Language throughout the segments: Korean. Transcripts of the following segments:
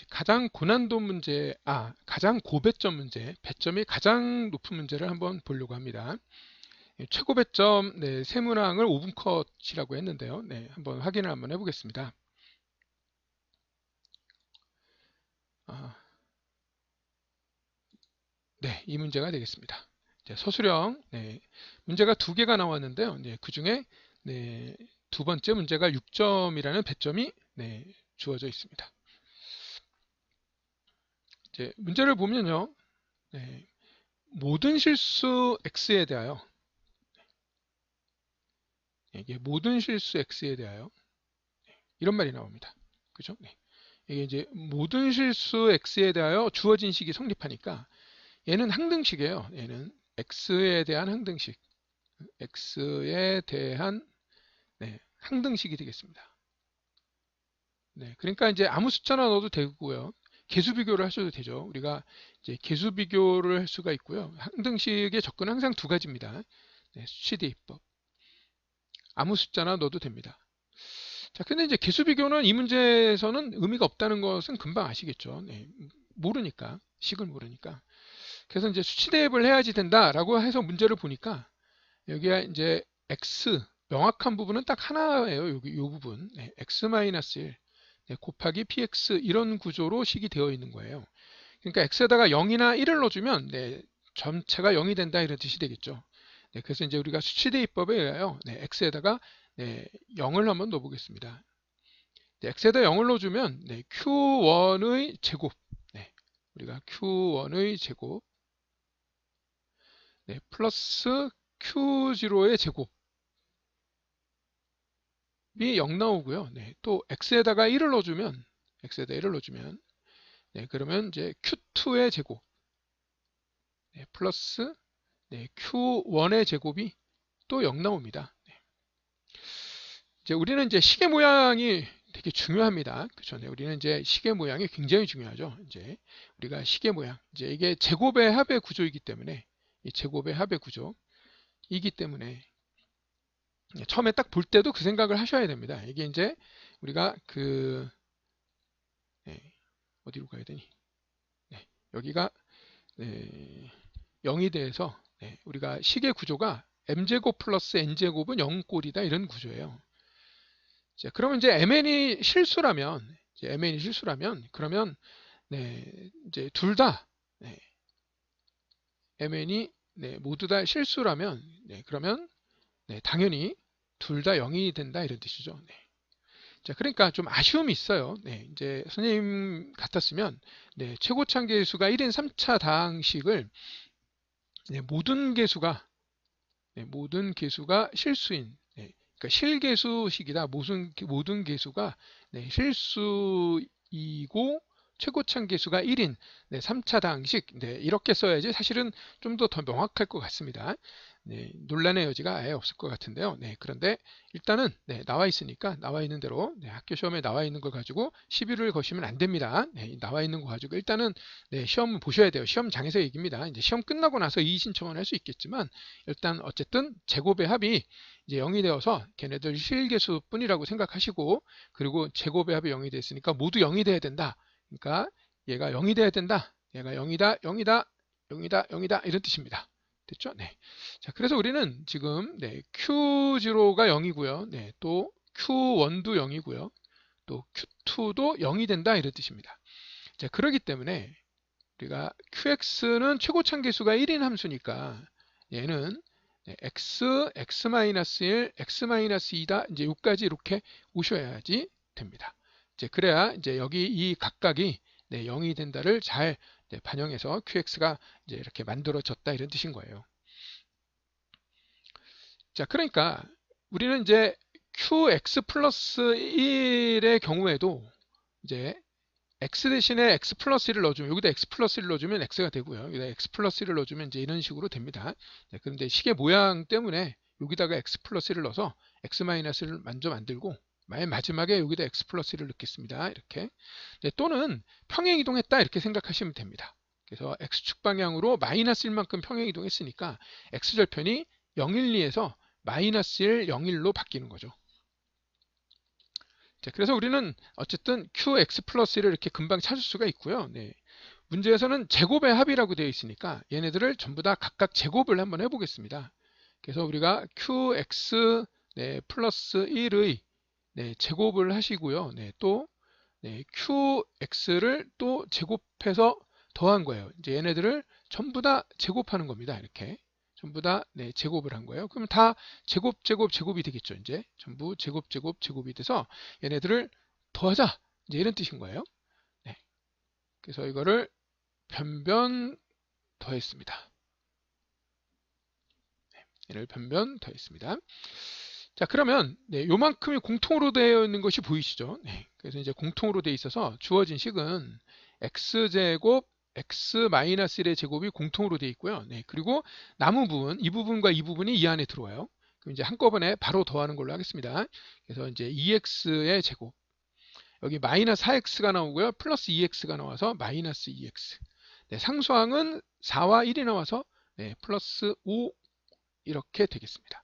가장 고난도 문제, 가장 고배점 문제, 배점이 가장 높은 문제를 한번 보려고 합니다. 최고 배점 세문항을 5분 컷이라고 했는데요. 한번 확인을 한번 해보겠습니다. 이 문제가 되겠습니다. 서술형 문제가 두 개가 나왔는데요. 그 중에 두 번째 문제가 6점이라는 배점이 주어져 있습니다. 문제를 보면요. 모든 실수 x에 대하여 이게 모든 실수 x에 대하여 이런 말이 나옵니다. 그죠? 이게 이제 모든 실수 x에 대하여 주어진 식이 성립하니까 얘는 항등식이에요. 얘는 x에 대한 항등식, x에 대한 항등식이 되겠습니다. 그러니까 이제 아무 숫자나 넣어도 되고요. 개수 비교를 하셔도 되죠. 우리가 이제 개수 비교를 할 수가 있고요. 항등식의 접근은 항상 두 가지입니다. 수치 대입법. 아무 숫자나 넣어도 됩니다. 자, 근데 이제 개수 비교는 이 문제에서는 의미가 없다는 것은 금방 아시겠죠. 모르니까, 식을 모르니까. 그래서 이제 수치 대입을 해야지 된다라고 해서 문제를 보니까 여기가 이제 x 명확한 부분은 딱 하나예요. 여기 이 부분 x-1 곱하기 px 이런 구조로 식이 되어 있는 거예요. 그러니까 x에다가 0이나 1을 넣어주면 전체가 0이 된다 이런 뜻이 되겠죠. 그래서 이제 우리가 수치 대입법에 의하여 x에다가 0을 한번 넣어보겠습니다. x에다 0을 넣어주면 q1의 제곱 우리가 q1의 제곱 플러스 q0의 제곱이 0 나오고요. 또 x에다가 1을 넣어주면 그러면 이제 q2의 제곱 플러스 q1의 제곱이 또 0 나옵니다. 이제 우리는 이제 식의 모양이 되게 중요합니다. 그렇죠? 우리는 이제 식의 모양이 굉장히 중요하죠. 이제 우리가 식의 모양, 이제 이게 제곱의 합의 구조이기 때문에 이 제곱의 합의 구조이기 때문에 처음에 딱 볼 때도 그 생각을 하셔야 됩니다. 이게 이제 우리가 어디로 가야 되니? 여기가 0이 돼서 우리가 식의 구조가 m제곱 플러스 n제곱은 0꼴이다 이런 구조예요. 자, 그러면 이제 mn이 실수라면 그러면 이제 둘 다 mn이 모두 다 실수라면 그러면 당연히 둘 다 0이 된다 이런 뜻이죠. 자, 그러니까 좀 아쉬움이 있어요. 이제 선생님 같았으면 최고참 계수가 1인 3차 다항식을 모든 개수가 실수인 그러니까 실개수식이다. 모든 개수가 실수이고 최고참 계수가 1인 3차 다항식 이렇게 써야지 사실은 좀 더 명확할 것 같습니다. 논란의 여지가 아예 없을 것 같은데요. 그런데 일단은 나와 있으니까 나와 있는 대로 학교 시험에 나와 있는 걸 가지고 시비를 거시면 안 됩니다. 나와 있는 거 가지고 일단은 시험을 보셔야 돼요. 시험장에서 얘기입니다. 이제 시험 끝나고 나서 이의 신청을 할 수 있겠지만 일단 어쨌든 제곱의 합이 이제 0이 되어서 걔네들 실개수뿐이라고 생각하시고 그리고 제곱의 합이 0이 됐으니까 모두 0이 돼야 된다. 그러니까 얘가 0이 돼야 된다. 얘가 0이다, 0이다, 0이다, 0이다 이런 뜻입니다. 됐죠? 자, 그래서 우리는 지금 Q0가 0이고요. 또 Q1도 0이고요. 또 Q2도 0이 된다 이런 뜻입니다. 자, 그렇기 때문에 우리가 QX는 최고참 계수가 1인 함수니까 얘는 X, X-1, X-2다. 이제 여기까지 이렇게 오셔야지 됩니다. 이제 그래야 이제 여기 이 각각이 0이 된다를 잘 반영해서 QX가 이제 이렇게 만들어졌다 이런 뜻인 거예요. 자, 그러니까 우리는 이제 QX 플러스 1의 경우에도 이제 X 대신에 X 플러스 1을 넣어주면 여기다 X 플러스 1을 넣어주면 X가 되고요. 여기다 X 플러스 1을 넣어주면 이제 이런 식으로 됩니다. 그런데 식의 모양 때문에 여기다가 X 플러스 1을 넣어서 X 마이너스를 먼저 만들고 맨 마지막에 여기다 X 플러스 1을 넣겠습니다. 이렇게 또는 평행 이동했다 이렇게 생각하시면 됩니다. 그래서 X축 방향으로 마이너스 1만큼 평행 이동했으니까 X절편이 0, 1, 2에서 마이너스 1, 0, 1로 바뀌는 거죠. 자, 그래서 우리는 어쨌든 qx 플러스 1을 이렇게 금방 찾을 수가 있고요. 네. 문제에서는 제곱의 합이라고 되어 있으니까 얘네들을 전부 다 각각 제곱을 한번 해보겠습니다. 그래서 우리가 qx 네, 플러스 1의 네, 제곱을 하시고요. 네, 또 네, qx를 또 제곱해서 더한 거예요. 이제 얘네들을 전부 다 제곱하는 겁니다. 이렇게 전부 다 네, 제곱을 한 거예요. 그럼 다 제곱이 되겠죠. 이제 전부 제곱이 돼서 얘네들을 더하자. 이제 이런 뜻인 거예요. 네, 그래서 이거를 변변 더했습니다. 얘를 변변 더했습니다. 자, 그러면 네, 요만큼이 공통으로 되어 있는 것이 보이시죠? 네, 그래서 이제 공통으로 되어 있어서 주어진 식은 x제곱 x-1의 제곱이 공통으로 되어 있고요. 네, 그리고 남은 부분, 이 부분과 이 부분이 이 안에 들어와요. 그럼 이제 한꺼번에 바로 더하는 걸로 하겠습니다. 그래서 이제 2x의 제곱, 여기 마이너스 4x가 나오고요. 플러스 2x가 나와서 마이너스 2x. 네, 상수항은 4와 1이 나와서 네, 플러스 5 이렇게 되겠습니다.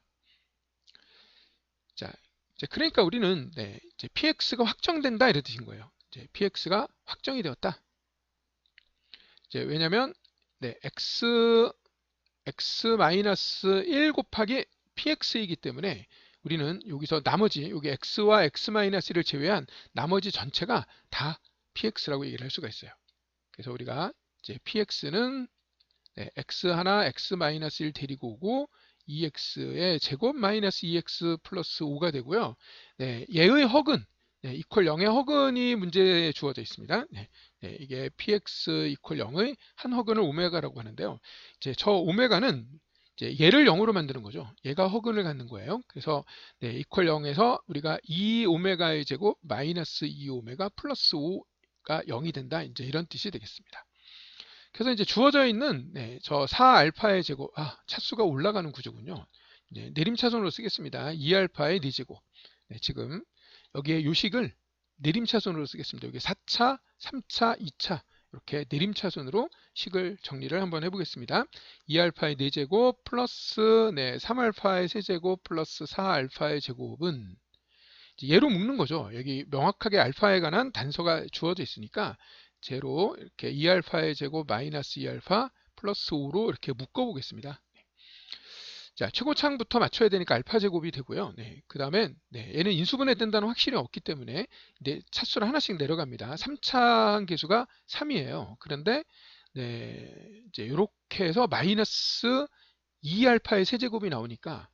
자, 이제 그러니까 우리는 네, 이제 px가 확정된다 이런 뜻인 거예요. 이제 px가 확정이 되었다. 이제 왜냐면 네, x-1 곱하기 px이기 때문에 우리는 여기서 나머지 여기 x와 x-1을 제외한 나머지 전체가 다 px라고 얘기를 할 수가 있어요. 그래서 우리가 이제 px는 네, x 하나 x-1 데리고 오고 2x의 제곱 마이너스 2x 플러스 5가 되고요. 네, 얘의 허근 네, 이퀄 0의 허근이 문제에 주어져 있습니다. 네, 네, 이게 px 이퀄 0의 한 허근을 오메가라고 하는데요. 이제 저 오메가는 이제 얘를 0으로 만드는 거죠. 얘가 허근을 갖는 거예요. 그래서 네, 이퀄 0에서 우리가 2오메가의 제곱 마이너스 2오메가 플러스 5가 0이 된다. 이제 이런 뜻이 되겠습니다. 그래서 이제 주어져 있는 네, 저 4알파의 제곱, 차수가 올라가는 구조군요. 이제 내림차순으로 쓰겠습니다. 2알파의 4제곱. 네, 지금 여기에 요식을 내림차순으로 쓰겠습니다. 여기 4차, 3차, 2차 이렇게 내림차순으로 식을 정리를 한번 해보겠습니다. 2알파의 4제곱 플러스 네, 3알파의 세제곱 플러스 4알파의 제곱은 얘로 묶는 거죠. 여기 명확하게 알파에 관한 단서가 주어져 있으니까 제로 이렇게 2알파의 제곱 마이너스 2알파 플러스 5로 이렇게 묶어 보겠습니다. 자, 최고차항부터 맞춰야 되니까 알파 제곱이 되고요. 네, 그 다음에 네, 얘는 인수분해 된다는 확실히 없기 때문에 이제 차수를 하나씩 내려갑니다. 3차항 계수가 3이에요. 그런데 네, 이제 이렇게 해서 마이너스 2알파의 세제곱이 나오니까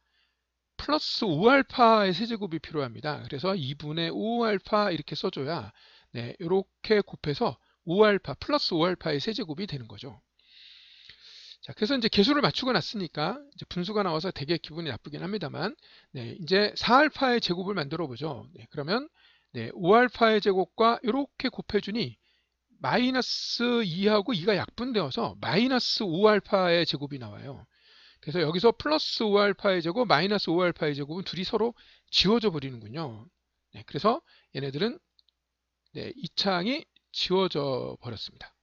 플러스 5알파의 세제곱이 필요합니다. 그래서 2분의 5알파 이렇게 써줘야 네, 이렇게 곱해서 5알파 플러스 5알파의 세제곱이 되는 거죠. 자, 그래서 이제 개수를 맞추고 났으니까 이제 분수가 나와서 되게 기분이 나쁘긴 합니다만, 네, 이제 4알파의 제곱을 만들어 보죠. 네, 그러면 네, 5알파의 제곱과 이렇게 곱해주니 마이너스 2하고 2가 약분되어서 마이너스 5알파의 제곱이 나와요. 그래서 여기서 플러스 5알파의 제곱, 마이너스 5알파의 제곱은 둘이 서로 지워져 버리는군요. 네, 그래서 얘네들은 네, 2차항이 지워져 버렸습니다.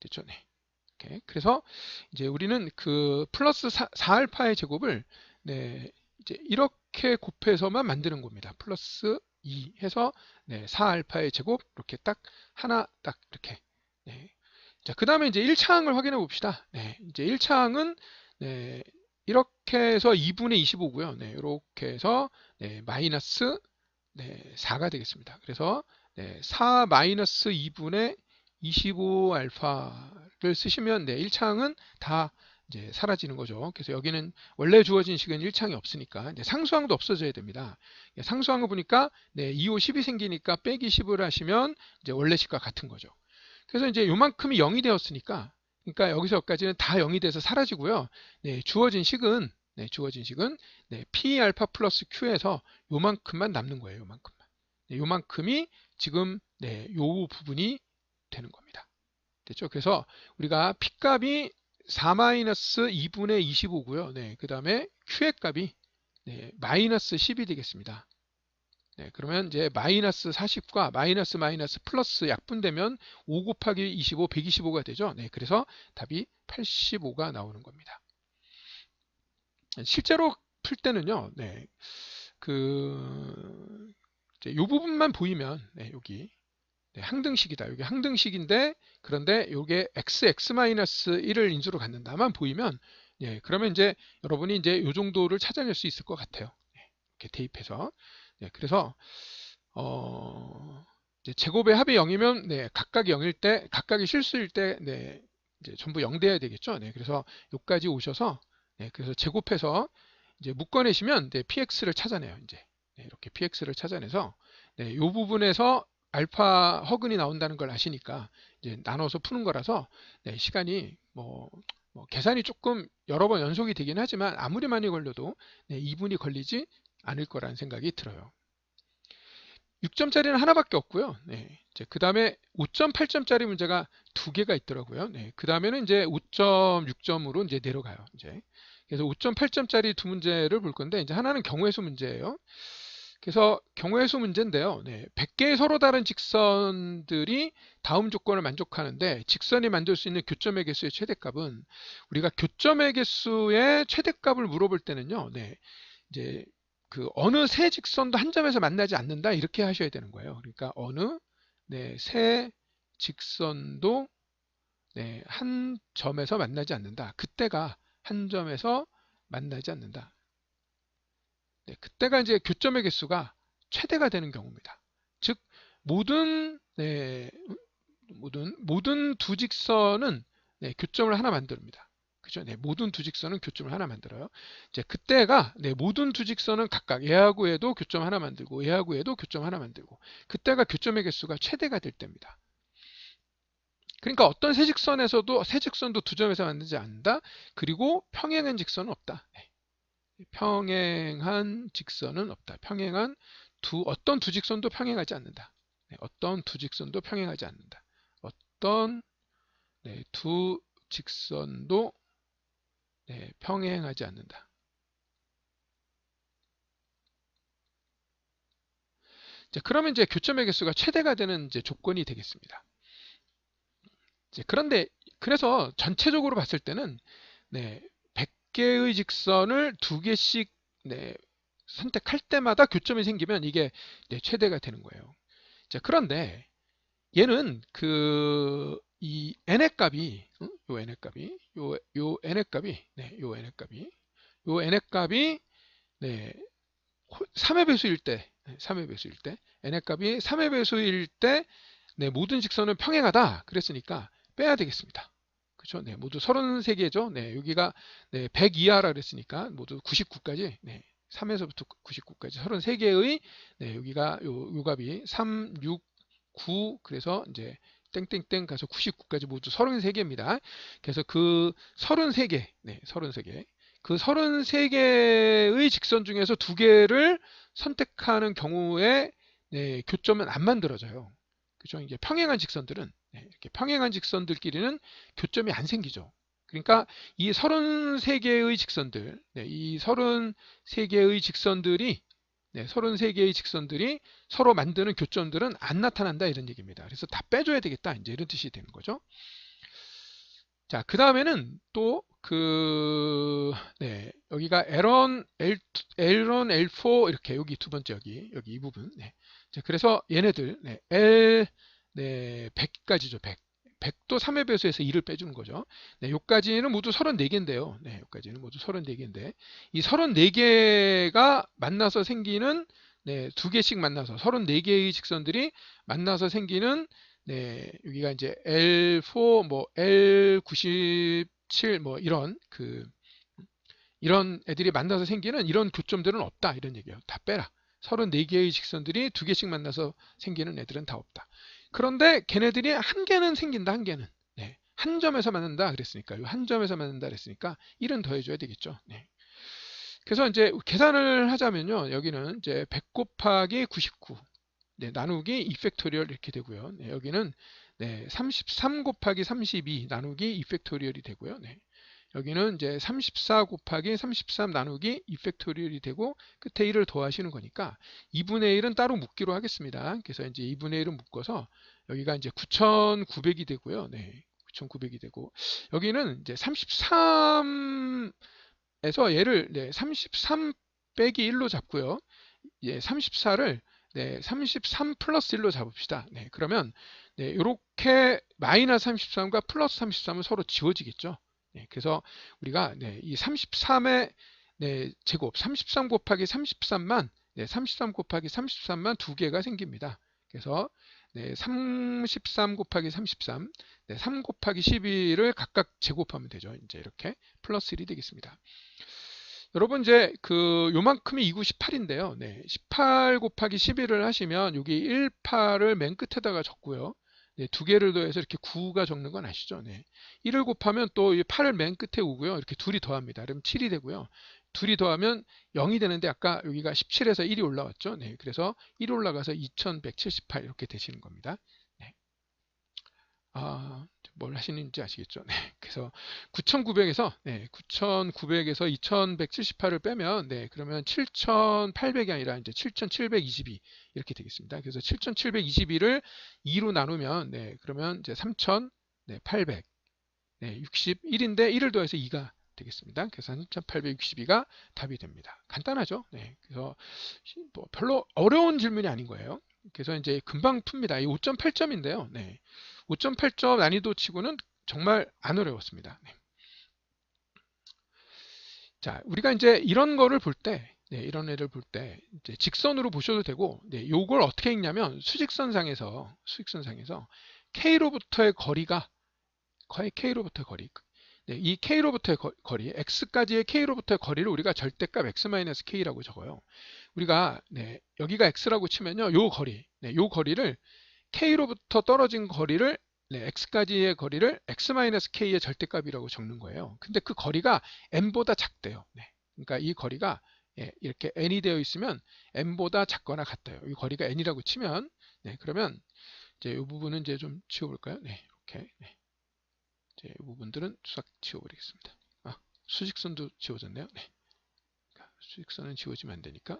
됐죠? 네. 이렇게. 그래서 이제 우리는 그 플러스 4알파의 제곱을 네, 이제 이렇게 곱해서만 만드는 겁니다. 플러스 2 해서 네, 4알파의 제곱 이렇게 딱 하나 딱 이렇게. 네. 자, 그다음에 이제 1차항을 확인해 봅시다. 네, 이제 1차항은 네, 이렇게 해서 2분의 25고요. 네, 이렇게 해서 네, 마이너스 네, 4가 되겠습니다. 그래서 네, 4 마이너스 2분의 25알파를 쓰시면 네, 1차항은 다 이제 사라지는 거죠. 그래서 여기는 원래 주어진 식은 1차항이 없으니까 이제 상수항도 없어져야 됩니다. 상수항을 보니까 네, 2, 5, 10이 생기니까 빼기 10을 하시면 이제 원래 식과 같은 거죠. 그래서 이제 요만큼이 0이 되었으니까 그러니까 여기서 여기까지는 다 0이 돼서 사라지고요. 네, 주어진 식은 네, P 알파 플러스 Q에서 요만큼만 남는 거예요. 요만큼만. 네, 요만큼이 지금 네, 요 부분이 되는 겁니다. 됐죠? 그래서 우리가 P 값이 4-2분의 25고요. 네, 그 다음에 Q의 값이 네, 마이너스 10이 되겠습니다. 네, 그러면 이제 마이너스 40과 마이너스 플러스 약분되면 5 곱하기 25, 125가 되죠. 네, 그래서 답이 85가 나오는 겁니다. 실제로 풀 때는요, 네, 이제 요 부분만 보이면 네, 여기 네, 항등식이다. 여기 항등식인데 그런데 요게 x-1을 인수로 갖는다만 보이면 예, 그러면 이제 여러분이 이제 요 정도를 찾아낼 수 있을 것 같아요. 네, 이렇게 대입해서. 네, 그래서 이제 제곱의 합이 0이면 네, 각각이 0일 때, 각각이 실수일 때 네, 이제 전부 0 돼야 되겠죠. 네, 그래서 여기까지 오셔서 네, 그래서 제곱해서 이제 묶어내시면 네, px를 찾아내요. 이제 네, 이렇게 px를 찾아내서 네, 이 부분에서 알파 허근이 나온다는 걸 아시니까 이제 나눠서 푸는 거라서 네, 시간이 뭐 계산이 조금 여러 번 연속이 되긴 하지만 아무리 많이 걸려도 네, 2분이 걸리지 않을 거라는 생각이 들어요. 6점짜리는 하나밖에 없고요. 네, 이제 그 다음에 5.8점짜리 문제가 두 개가 있더라고요. 네, 그 다음에는 이제 5.6점으로 이제 내려가요. 이제 그래서 5.8점짜리 두 문제를 볼 건데 이제 하나는 경우의 수 문제예요. 그래서 경우의 수 문제인데요. 네, 100개의 서로 다른 직선들이 다음 조건을 만족하는데 직선이 만들 수 있는 교점의 개수의 최대값은 우리가 교점의 개수의 최대값을 물어볼 때는요. 네, 이제 그 어느 세 직선도 한 점에서 만나지 않는다 이렇게 하셔야 되는 거예요. 그러니까 어느 네, 세 직선도 네, 한 점에서 만나지 않는다. 그때가 한 점에서 만나지 않는다. 네, 그때가 이제 교점의 개수가 최대가 되는 경우입니다. 즉 네, 모든 두 직선은 네, 교점을 하나 만듭니다. 그죠? 네, 모든 두 직선은 교점을 하나 만들어요. 이제 그때가 네, 모든 두 직선은 각각 얘하고 얘도 교점 하나 만들고 얘하고 얘도 교점 하나 만들고 그때가 교점의 개수가 최대가 될 때입니다. 그러니까 어떤 세 직선도 두 점에서 만들지 않는다. 그리고 평행한 직선은 없다. 네. 평행한 직선은 없다. 어떤 두 직선도 평행하지 않는다. 네, 어떤 두 직선도 평행하지 않는다. 어떤 네, 두 직선도 네, 평행하지 않는다. 그러면 이제 교점의 개수가 최대가 되는 이제 조건이 되겠습니다. 그런데 그래서 전체적으로 봤을 때는 네, 100개의 직선을 두 개씩 네, 선택할 때마다 교점이 생기면 이게 네, 최대가 되는 거예요. 그런데 얘는 이 n의 값이 요 n의 값이 요 n의 값이 네, 요 n의 값이 네, 3의 배수일 때 3의 배수일 때 n의 값이 3의 배수일 때 네, 모든 직선은 평행하다 그랬으니까 빼야 되겠습니다. 그렇죠? 네, 모두 33개죠. 네, 여기가 네, 100 이하라 그랬으니까 모두 99까지 네, 3에서부터 99까지 33개의 네, 여기가 요 값이 3, 6, 9 그래서 이제 땡땡땡 가서 99까지 모두 33개입니다. 그래서 그 33개, 네, 33개. 그 33개의 직선 중에서 두 개를 선택하는 경우에 네, 교점은 안 만들어져요. 그죠? 이게 평행한 직선들은 네, 이렇게 평행한 직선들끼리는 교점이 안 생기죠. 그러니까 이 33개의 직선들, 네, 이 33개의 직선들이 네, 33개의 직선들이 서로 만드는 교점들은 안 나타난다 이런 얘기입니다. 그래서 다 빼줘야 되겠다 이제 이런 뜻이 되는 거죠. 자, 그 다음에는 또 네, 여기가 L1, L1, L4 이렇게 여기 두 번째 여기 이 부분. 네. 자, 그래서 얘네들 네, 네, 100까지죠. 100. 100도 3의 배수에서 2를 빼주는 거죠. 네, 여기까지는 모두 34개인데요. 네, 여기까지는 모두 34개인데 이 34개가 만나서 생기는 네, 두 개씩 만나서 34개의 직선들이 만나서 생기는 네, 여기가 이제 L4 뭐 L97 뭐 이런 애들이 만나서 생기는 이런 교점들은 없다 이런 얘기예요. 다 빼라. 34개의 직선들이 두 개씩 만나서 생기는 애들은 다 없다. 그런데 걔네들이 한 개는 생긴다. 한 개는. 네. 한 점에서 만난다 그랬으니까 한 점에서 만난다 그랬으니까 1은 더해줘야 되겠죠. 네. 그래서 이제 계산을 하자면요. 여기는 이제 100 곱하기 99 네, 나누기 2팩토리얼 이렇게 되고요. 네, 여기는 네, 33 곱하기 32 나누기 2팩토리얼이 되고요. 네, 여기는 이제 34 곱하기 33 나누기 2팩토리얼이 되고 끝에 1을 더하시는 거니까 2분의 1은 따로 묶기로 하겠습니다. 그래서 이제 2분의 1은 묶어서 여기가 이제 9,900이 되고요. 네, 9,900이 되고 여기는 이제 33에서 얘를 네, 33 빼기 1로 잡고요. 예, 34를 네, 33 플러스 1로 잡읍시다. 네, 그러면 네, 이렇게 마이너스 33과 플러스 33은 서로 지워지겠죠. 네, 그래서 우리가 네, 이 33의 네, 제곱 33 곱하기 33만 네, 33 곱하기 33만 두 개가 생깁니다. 그래서 네, 33 곱하기 33, 네, 3 곱하기 12를 각각 제곱하면 되죠. 이제 이렇게 플러스 1이 되겠습니다. 여러분 이제 그 요만큼이 298인데요. 네, 18 곱하기 11을 하시면 여기 18을 맨 끝에다가 적고요. 네, 두 개를 더해서 이렇게 9가 적는 건 아시죠? 네. 1을 곱하면 또 8을 맨 끝에 오고요. 이렇게 둘이 더합니다. 그럼 7이 되고요. 둘이 더하면 0이 되는데 아까 여기가 17에서 1이 올라왔죠. 네, 그래서 1이 올라가서 2178 이렇게 되시는 겁니다. 네. 뭘 하시는지 아시겠죠? 네. 그래서 9900에서 2178을 빼면 그러면 7800이 아니라 이제 7722 이렇게 되겠습니다. 그래서 7722를 2로 나누면 그러면 이제 3800 61인데 1을 더해서 2가 되겠습니다. 그래서 3862가 답이 됩니다. 간단하죠? 네. 그래서 뭐 별로 어려운 질문이 아닌 거예요. 그래서 이제 금방 풉니다. 이 5.8점인데요. 네. 5.8점 난이도 치고는 정말 안 어려웠습니다. 네. 자, 우리가 이제 이런 거를 볼 때, 이런 애를 볼 때, 이제 직선으로 보셔도 되고, 요걸 어떻게 읽냐면, 수직선상에서, K로부터의 거리가, 거의 K로부터의 거리, 이 K로부터의 거리, X까지의 K로부터의 거리를 우리가 절대값 X-K라고 적어요. 우리가, 여기가 X라고 치면요, 요 거리, 요 거리를 K로부터 떨어진 거리를 X까지의 거리를 X-K의 절대값이라고 적는 거예요. 근데 그 거리가 N보다 작대요. 그러니까 이 거리가 이렇게 N이 되어 있으면 N보다 작거나 같아요. 이 거리가 N이라고 치면 그러면 이제 이 부분은 이제 좀 지워볼까요? 이렇게 이제 이 부분들은 싹 지워버리겠습니다. 수직선도 지워졌네요. 그러니까 수직선은 지워지면 안 되니까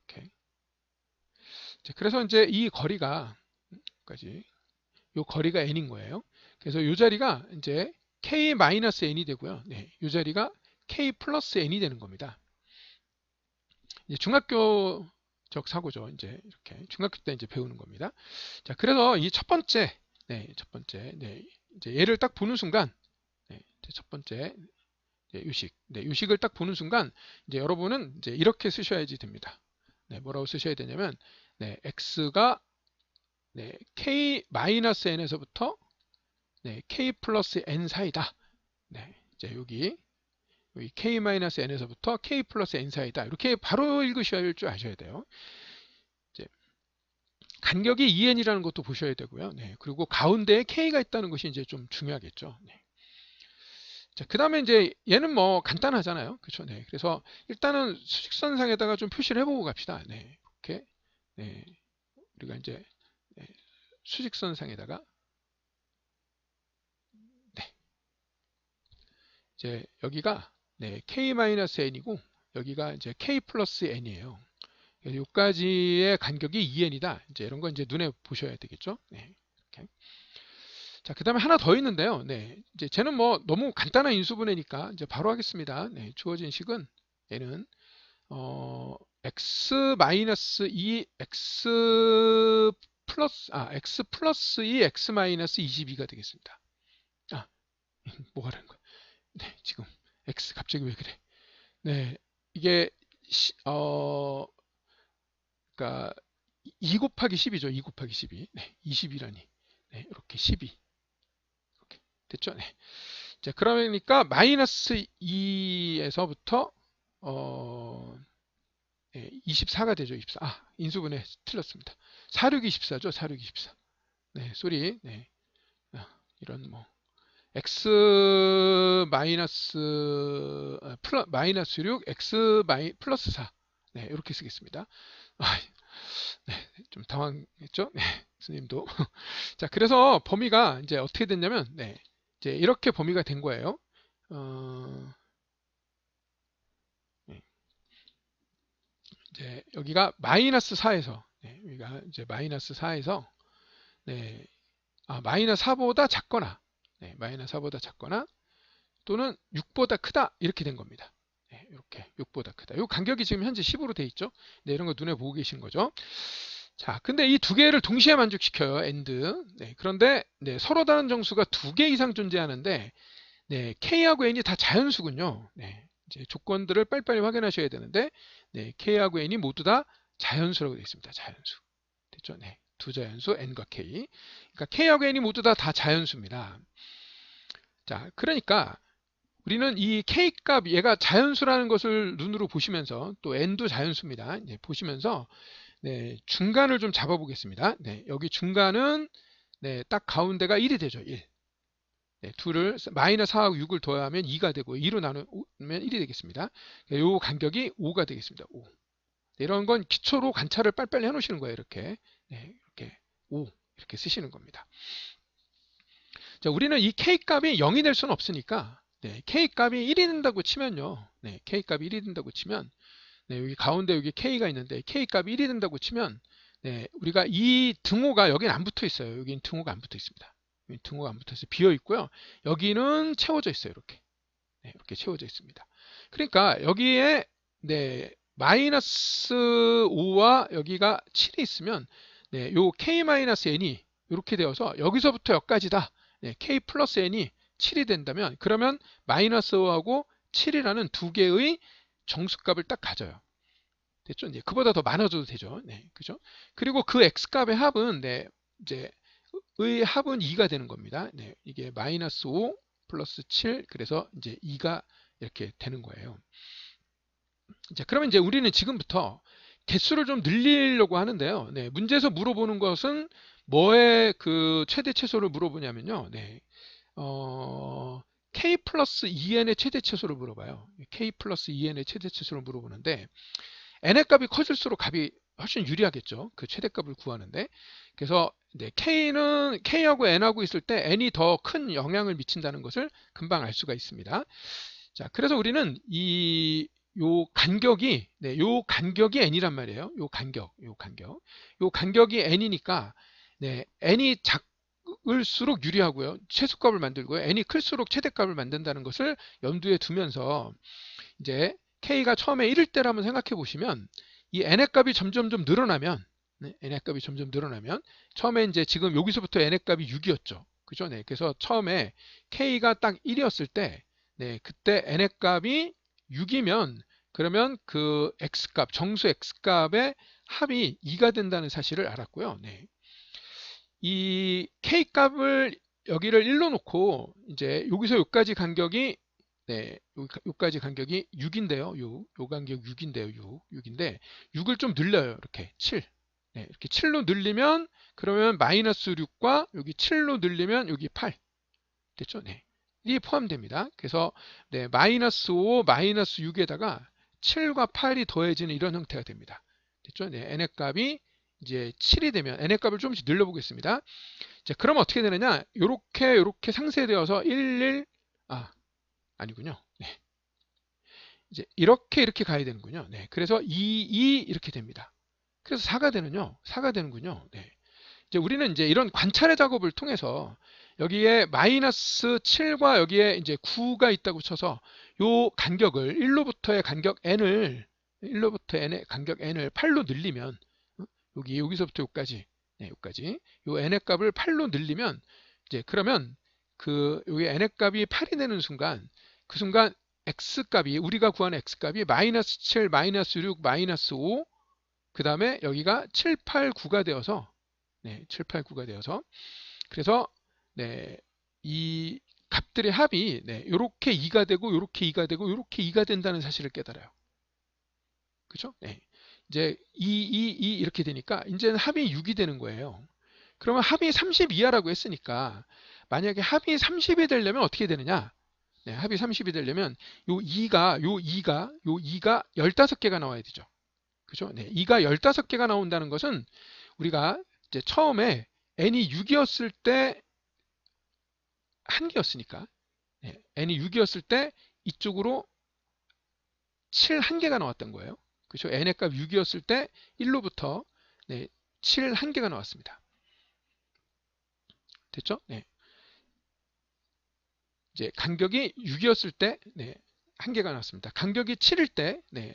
이렇게. 그래서 이제 이 거리가 요 거리가 n인 거예요. 그래서 요 자리가 이제 k-n이 되고요. 요 자리가 k 플러스 n이 되는 겁니다. 이제 중학교적 사고죠. 이제 이렇게 중학교 때 이제 배우는 겁니다. 자, 그래서 이 첫 번째, 이제 얘를 딱 보는 순간, 첫 번째 요식, 요식을 딱 보는 순간, 이제 여러분은 이제 이렇게 쓰셔야지 됩니다. 뭐라고 쓰셔야 되냐면, x가 k-n에서부터 k 플러스 n 사이다. 이제 여기 k-n에서부터 k 플러스 n 사이다. 이렇게 바로 읽으셔야 줄 아셔야 돼요. 이제 간격이 2n이라는 것도 보셔야 되고요. 그리고 가운데에 k가 있다는 것이 이제 좀 중요하겠죠. 자, 그 다음에 이제 얘는 뭐 간단하잖아요. 그렇죠? 그래서 일단은 수직선상에다가 좀 표시를 해보고 갑시다. 이렇게 우리가 이제 수직선상에다가 이제 여기가 k-n이고 여기가 이제 k 플러스 n이에요. 여기까지의 간격이 2n이다. 이제 이런 거 이제 눈에 보셔야 되겠죠. 이렇게. 자, 그 다음에 하나 더 있는데요. 이제 쟤는 뭐 너무 간단한 인수분해니까 이제 바로 하겠습니다. 주어진 식은 얘는 x 마이너스 2 x 플러스 2 x 마이너스 22가 되겠습니다. 뭐가 다른 거야? 지금 x 갑자기 왜 그래? 이게 그러니까 2 곱하기 10이죠. 2 곱하기 12. 20이라니. 이렇게 12. 이렇게 됐죠? 자, 그러니까 마이너스 2에서부터 24가 되죠. 24. 인수분해 틀렸습니다. 46, 24죠. 46, 24. 쏘리. 이런 뭐 x 마이너스 마이너스 6 x 플러스 4 이렇게 쓰겠습니다. 좀 당황했죠? 스님도. 자, 그래서 범위가 이제 어떻게 됐냐면 이제 이렇게 범위가 된 거예요. 이제 여기가 마이너스 4에서 여기가 이제 마이너스 4에서 마이너스 4보다 작거나 마이너스 4보다 작거나 또는 6보다 크다 이렇게 된 겁니다. 네, 이렇게 6보다 크다. 이 간격이 지금 현재 10으로 돼 있죠. 네, 이런 거 눈에 보고 계신 거죠. 자, 근데 이 두 개를 동시에 만족시켜요. AND. 네, 그런데 네, 서로 다른 정수가 두 개 이상 존재하는데 네, K하고 N이 다 자연수군요. 네, 이제 조건들을 빨리빨리 확인하셔야 되는데 네, K하고 N이 모두 다 자연수라고 되어 있습니다. 자연수. 됐죠? 네, 두 자연수 N과 K. 그러니까 K하고 N이 모두 다 자연수입니다. 자, 그러니까 우리는 이 K값 얘가 자연수라는 것을 눈으로 보시면서 또 N도 자연수입니다. 네, 보시면서 네, 중간을 좀 잡아 보겠습니다. 네, 여기 중간은 네, 딱 가운데가 1이 되죠. 1. 네, 2를 마이너스 4하고 6을 더하면 2가 되고 2로 나누면 1이 되겠습니다. 이 간격이 5가 되겠습니다. 5. 네, 이런 건 기초로 관찰을 빨리빨리 해놓으시는 거예요. 이렇게. 네, 이렇게 5 이렇게 쓰시는 겁니다. 자, 우리는 이 K값이 0이 될 수는 없으니까 네, K값이 1이 된다고 치면요. 네, K값이 1이 된다고 치면 네, 여기 가운데 여기 K가 있는데 K값이 1이 된다고 치면 네, 우리가 이 등호가 여기는 안 붙어 있어요. 여기는 등호가 안 붙어 있습니다. 여기 등호가 안 붙어 있어요. 비어 있고요. 여기는 채워져 있어요. 이렇게. 네, 이렇게 채워져 있습니다. 그러니까 여기에 네, 마이너스 5와 여기가 7이 있으면 네, 요 K-N이 이렇게 되어서 여기서부터 여기까지다. 네, K 플러스 N이 7이 된다면 그러면 마이너스 5하고 7이라는 두 개의 정수값을 딱 가져요. 됐죠? 이제 그보다 더 많아져도 되죠. 네, 그죠? 그리고 그 x값의 합은 네, 이제 의 합은 2가 되는 겁니다. 네, 이게 마이너스 5 플러스 7 그래서 이제 2가 이렇게 되는 거예요. 자, 그러면 이제 우리는 지금부터 개수를 좀 늘리려고 하는데요. 네, 문제에서 물어보는 것은 뭐의 그 최대 최소를 물어보냐면요. 네, K 플러스 2n의 최대 최소를 물어봐요. K 플러스 2n의 최대 최소를 물어보는데 n의 값이 커질수록 값이 훨씬 유리하겠죠. 그 최대값을 구하는데. 그래서 네, K하고 N하고 있을 때 N이 더 큰 영향을 미친다는 것을 금방 알 수가 있습니다. 자, 그래서 우리는 요 간격이, 네, 요 간격이 N이란 말이에요. 요 간격이 N이니까, 네, N이 작을수록 유리하고요. 최소값을 만들고요. N이 클수록 최대값을 만든다는 것을 염두에 두면서, 이제 K가 처음에 1일 때라면 생각해 보시면 이 n의 값이 점점 늘어나면 네, n의 값이 점점 늘어나면 처음에 이제 지금 여기서부터 n의 값이 6이었죠. 그죠? 네. 그래서 처음에 K가 딱 1이었을 때 네, 그때 n의 값이 6이면 그러면 그 x값, 정수 x값의 합이 2가 된다는 사실을 알았고요. 네. 이 K값을 여기를 1로 놓고 이제 여기서 여기까지 간격이 네, 여기까지 간격이 6인데요. 요 간격 6인데요. 6인데 6을 좀 늘려요. 이렇게 7. 네, 이렇게 7로 늘리면 그러면 마이너스 6과 여기 7로 늘리면 여기 8. 됐죠? 네. 이게 포함됩니다. 그래서 네, 마이너스 5, 마이너스 6에다가 7과 8이 더해지는 이런 형태가 됩니다. 됐죠? 네, n의 값이 이제 7이 되면 n의 값을 조금씩 늘려보겠습니다. 자, 그러면 어떻게 되느냐? 요렇게 상쇄되어서 1, 아니군요. 네. 이제 이렇게 가야 되는군요. 네. 그래서 2 이렇게 됩니다. 그래서 4가 되는군요. 네. 이제 우리는 이제 이런 관찰의 작업을 통해서 여기에 마이너스 7과 여기에 이제 9가 있다고 쳐서 요 간격을 1로부터의 간격 n의 간격 n을 8로 늘리면 여기서부터 여기까지 네, 여기까지 요 n의 값을 8로 늘리면 이제 그러면 그 여기 n의 값이 8이 되는 순간 그 순간 x값이 우리가 구하는 x값이 마이너스 7, 마이너스 6, 마이너스 5, 그 다음에 여기가 7, 8, 9가 되어서 네, 7, 8, 9가 되어서 그래서 네, 이 값들의 합이 네, 요렇게 2가 되고 요렇게 2가 되고 요렇게 2가 된다는 사실을 깨달아요. 그죠? 네. 이제 2 이렇게 되니까 이제는 합이 6이 되는 거예요. 그러면 합이 30 이하라고 했으니까 만약에 합이 30이 되려면 어떻게 되느냐? 네, 합이 30이 되려면 요 2가 15개가 나와야 되죠. 그죠? 네, 2가 15개가 나온다는 것은 우리가 이제 처음에 n이 6이었을 때 한 개였으니까 네, n이 6이었을 때 이쪽으로 7 한 개가 나왔던 거예요. 그죠? n의 값 6이었을 때 1로부터 네, 7 한 개가 나왔습니다. 됐죠? 네. 이제 간격이 6이었을 때 네, 한 개가 나왔습니다. 간격이 7일 때, 네,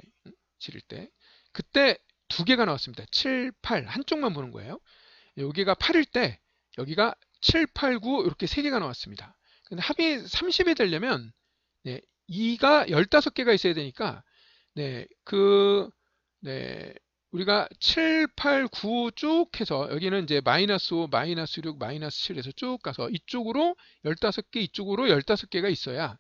7일 때, 그때 두 개가 나왔습니다. 7, 8 한쪽만 보는 거예요. 여기가 8일 때, 여기가 7, 8, 9 이렇게 세 개가 나왔습니다. 근데 합이 30이 되려면 네, 2가 15개가 있어야 되니까 네, 네, 우리가 7, 8, 9 쭉 해서 여기는 이제 마이너스 5, 마이너스 6, 마이너스 7에서 쭉 가서 이쪽으로 15개, 이쪽으로 15개가 있어야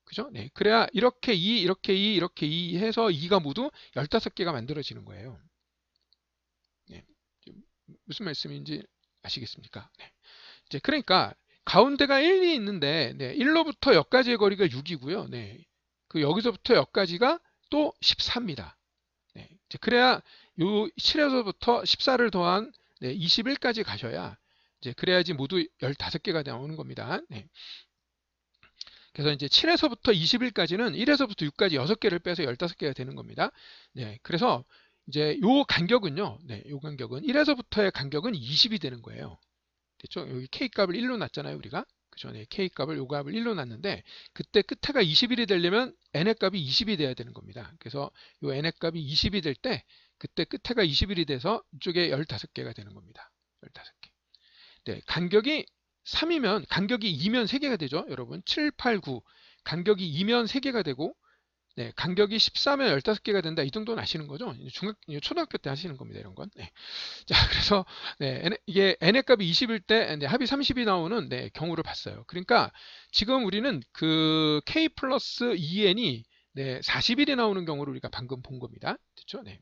그죠? 네. 그래야 이렇게 2, 이렇게 2, 이렇게 2 해서 2가 모두 15개가 만들어지는 거예요. 네. 무슨 말씀인지 아시겠습니까? 네. 이제 그러니까 가운데가 1이 있는데 네. 1로부터 여기까지의 거리가 6이고요. 네. 그 여기서부터 여기까지가 또 14입니다. 네. 이제 그래야 요 7에서부터 14를 더한 네. 21까지 가셔야 이제 그래야지 모두 15개가 나오는 겁니다. 네. 그래서 이제 7에서부터 21까지는 1에서부터 6까지 6개를 빼서 15개가 되는 겁니다. 네, 그래서 이제 요 간격은요, 네, 요 간격은 1에서부터의 간격은 20이 되는 거예요. 됐죠? 여기 K 값을 1로 놨잖아요, 우리가. 그죠? 네, K 값을 요 값을 1로 놨는데, 그때 끝에가 21이 되려면 n의 값이 20이 돼야 되는 겁니다. 그래서 요 n의 값이 20이 될 때, 그때 끝에가 21이 돼서 이쪽에 15개가 되는 겁니다. 15개. 네, 간격이 3이면 간격이 2면 3개가 되죠. 여러분 7, 8, 9 간격이 2면 3개가 되고 네, 간격이 14면 15개가 된다. 이 정도는 아시는 거죠? 초등학교 때 하시는 겁니다. 이런 건. 네. 자, 그래서 네, 이게 n의 값이 20일 때 네, 합이 30이 나오는 네, 경우를 봤어요. 그러니까 지금 우리는 그 k 플러스 2n이 네, 40일이 나오는 경우를 우리가 방금 본 겁니다. 됐죠? 네.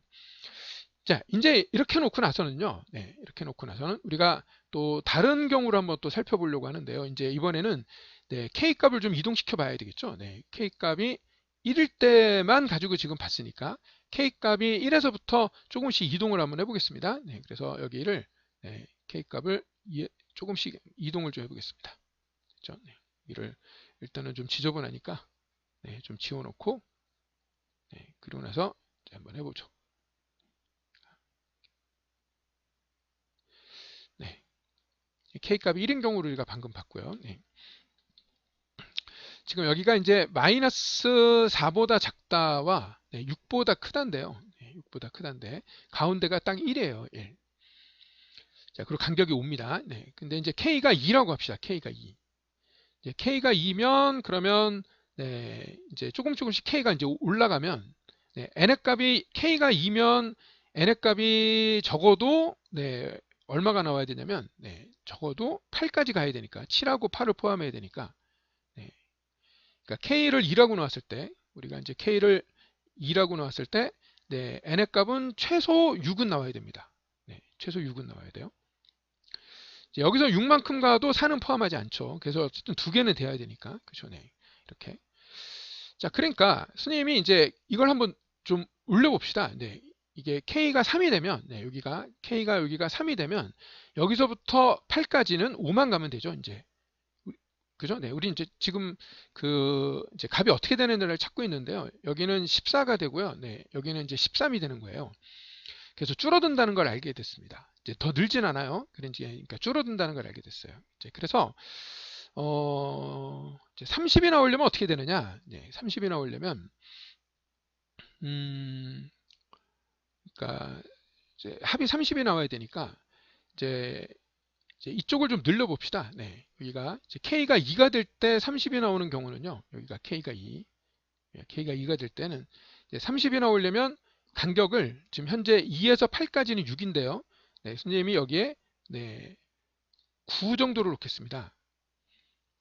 자, 이제 이렇게 놓고 나서는요. 네, 이렇게 놓고 나서는 우리가 또 다른 경우를 한번 또 살펴보려고 하는데요. 이제 이번에는 네, K 값을 좀 이동시켜 봐야 되겠죠. 네, K 값이 1일 때만 가지고 지금 봤으니까 K 값이 1에서부터 조금씩 이동을 한번 해보겠습니다. 네, 그래서 여기를 네, K 값을 조금씩 이동을 좀 해보겠습니다. 그렇죠? 네, 이를 일단은 좀 지저분하니까 네, 좀 지워놓고 네, 그리고 나서 한번 해보죠. 네. K값이 1인 경우를 우리가 방금 봤고요. 네. 지금 여기가 이제 마이너스 4보다 작다와 네, 6보다 크다인데요. 네, 6보다 크다인데 가운데가 딱 1이에요. 1. 자, 그리고 간격이 5입니다. 네. 근데 이제 K가 2라고 합시다. K가 2. 이제 K가 2면 그러면 네, 이제 조금씩 K가 이제 올라가면 네, n의 값이 K가 2면 n의 값이 적어도 네, 얼마가 나와야 되냐면 네, 적어도 8까지 가야 되니까 7하고 8을 포함해야 되니까 네, 그러니까 K를 2라고 나왔을 때 우리가 이제 K를 2라고 나왔을 때 네, n의 값은 최소 6은 나와야 됩니다. 네, 최소 6은 나와야 돼요. 여기서 6만큼 가도 4는 포함하지 않죠. 그래서 어쨌든 두 개는 돼야 되니까 그렇죠. 네, 이렇게. 자, 그러니까 스님이 이제 이걸 한번 좀 올려봅시다. 네, 이게 K가 3이 되면, 네, 여기가 3이 되면, 여기서부터 8까지는 5만 가면 되죠, 이제. 그죠? 네, 우리 이제 지금 이제 값이 어떻게 되는지를 찾고 있는데요. 여기는 14가 되고요. 네, 여기는 이제 13이 되는 거예요. 그래서 줄어든다는 걸 알게 됐습니다. 이제 더 늘진 않아요. 그러니까 줄어든다는 걸 알게 됐어요. 이제 그래서, 이제 30이 나오려면 어떻게 되느냐? 네, 30이 나오려면, 그러니까 이제 합이 30이 나와야 되니까 이제 이쪽을 좀 늘려 봅시다. 네. 여기가 이제 K가 2가 될 때 30이 나오는 경우는요. 여기가 K가 2. K가 2가 될 때는 이제 30이 나오려면 간격을 지금 현재 2에서 8까지는 6인데요. 네, 선생님이 여기에 네, 9 정도로 놓겠습니다.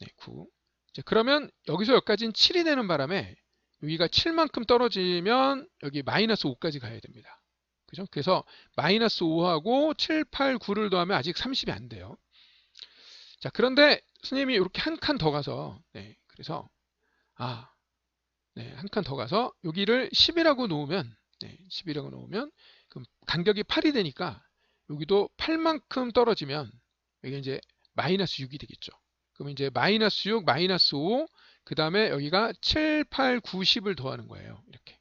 네, 9. 이제 그러면 여기서 여기까지는 7이 되는 바람에 여기가 7만큼 떨어지면 여기 마이너스 5까지 가야 됩니다. 그죠? 그래서 마이너스 5하고 7, 8, 9를 더하면 아직 30이 안 돼요. 자, 그런데 스님이 이렇게 한 칸 더 가서, 네, 그래서, 네, 한 칸 더 가서 여기를 10이라고 놓으면, 네, 10이라고 놓으면, 그럼 간격이 8이 되니까 여기도 8만큼 떨어지면 여기 이제 마이너스 6이 되겠죠. 그럼 이제 마이너스 6, 마이너스 5, 그 다음에 여기가 7, 8, 9, 10을 더하는 거예요. 이렇게.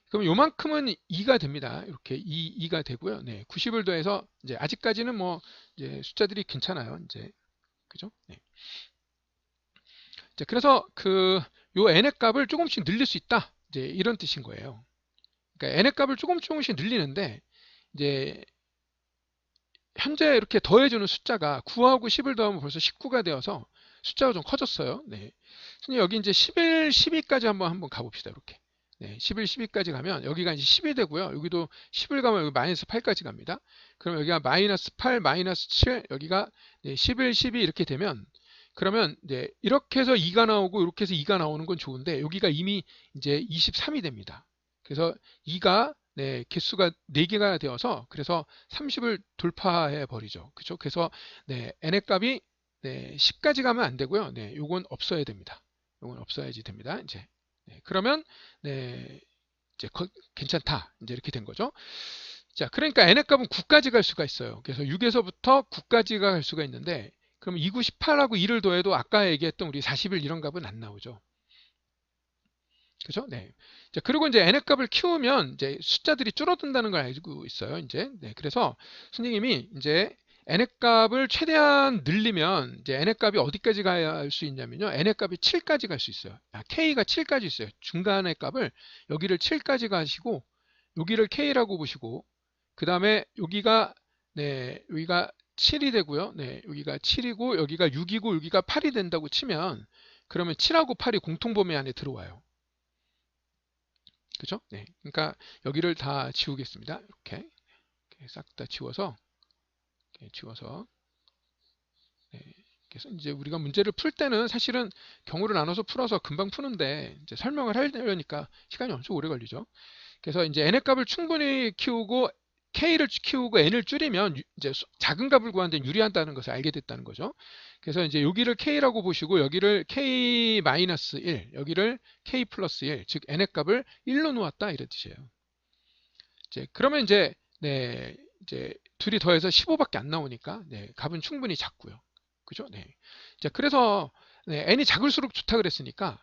그럼 요만큼은 2가 됩니다. 이렇게 2가 되고요. 네, 90을 더해서 이제 아직까지는 뭐 이제 숫자들이 괜찮아요. 이제 그죠? 네. 자, 그래서 요 n의 값을 조금씩 늘릴 수 있다. 이제 이런 뜻인 거예요. 그러니까 n의 값을 조금씩 늘리는데 이제 현재 이렇게 더해주는 숫자가 9하고 10을 더하면 벌써 19가 되어서 숫자가 좀 커졌어요. 네. 여기 이제 11, 12까지 한번 가봅시다. 이렇게. 네, 11, 12까지 가면 여기가 이제 10이 되고요. 여기도 10을 가면 여기 마이너스 8까지 갑니다. 그럼 여기가 마이너스 8, 마이너스 7, 여기가 11, 12 이렇게 되면 그러면 이제 이렇게 해서 2가 나오고 이렇게 해서 2가 나오는 건 좋은데 여기가 이미 이제 23이 됩니다. 그래서 2가 개수가 4개가 되어서 그래서 30을 돌파해 버리죠. 그렇죠? 그래서 n의 값이 10까지 가면 안 되고요. 요건 없어야 됩니다. 요건 없어야지 됩니다. 이제 그러면 이제 괜찮다. 이제 이렇게 된 거죠. 자, 그러니까 n의 값은 9까지 갈 수가 있어요. 그래서 6에서부터 9까지가 갈 수가 있는데 그럼 2, 9, 18하고 2를 더해도 아까 얘기했던 우리 41 이런 값은 안 나오죠. 그죠? 네. 자, 그리고 이제 n의 값을 키우면 이제 숫자들이 줄어든다는 걸 알고 있어요. 이제. 그래서 선생님이 이제 n의 값을 최대한 늘리면 이제 n의 값이 어디까지 갈 수 있냐면요. n의 값이 7까지 갈 수 있어요. k가 7까지 있어요. 중간의 값을 여기를 7까지 가시고 여기를 k라고 보시고 그 다음에 여기가 여기가 7이 되고요. 여기가 7이고 여기가 6이고 여기가 8이 된다고 치면 그러면 7하고 8이 공통범위 안에 들어와요. 그죠? 그러니까 여기를 다 지우겠습니다. 이렇게 싹 다 지워서 그래서 이제 우리가 문제를 풀 때는 사실은 경우를 나눠서 풀어서 금방 푸는데 이제 설명을 하려니까 시간이 엄청 오래 걸리죠. 그래서 이제 n의 값을 충분히 키우고 k를 키우고 n을 줄이면 이제 작은 값을 구하는 데 유리하다는 것을 알게 됐다는 거죠. 그래서 이제 여기를 k라고 보시고 여기를 k-1, 여기를 k 플러스 1, 즉 n의 값을 1로 놓았다 이런 뜻이에요. 이제 그러면 이제 이제 둘이 더해서 15밖에 안 나오니까 값은 충분히 작고요. 그죠? 자, 그래서 n이 작을수록 좋다 그랬으니까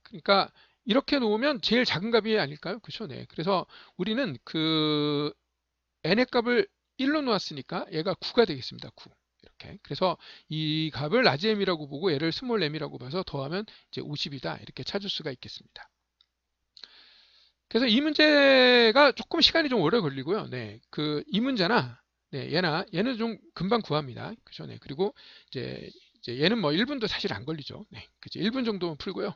그러니까 이렇게 놓으면 제일 작은 값이 아닐까요? 그렇죠? 그래서 우리는 그 n의 값을 1로 놓았으니까 얘가 9가 되겠습니다. 9. 이렇게. 그래서 이 값을 라지 m이라고 보고 얘를 스몰 m이라고 봐서 더하면 이제 50이다. 이렇게 찾을 수가 있겠습니다. 그래서 이 문제가 조금 시간이 좀 오래 걸리고요. 이 문제나 얘는 좀 금방 구합니다. 그죠? 그리고 이제 얘는 뭐 1분도 사실 안 걸리죠. 그죠? 1분 정도 풀고요.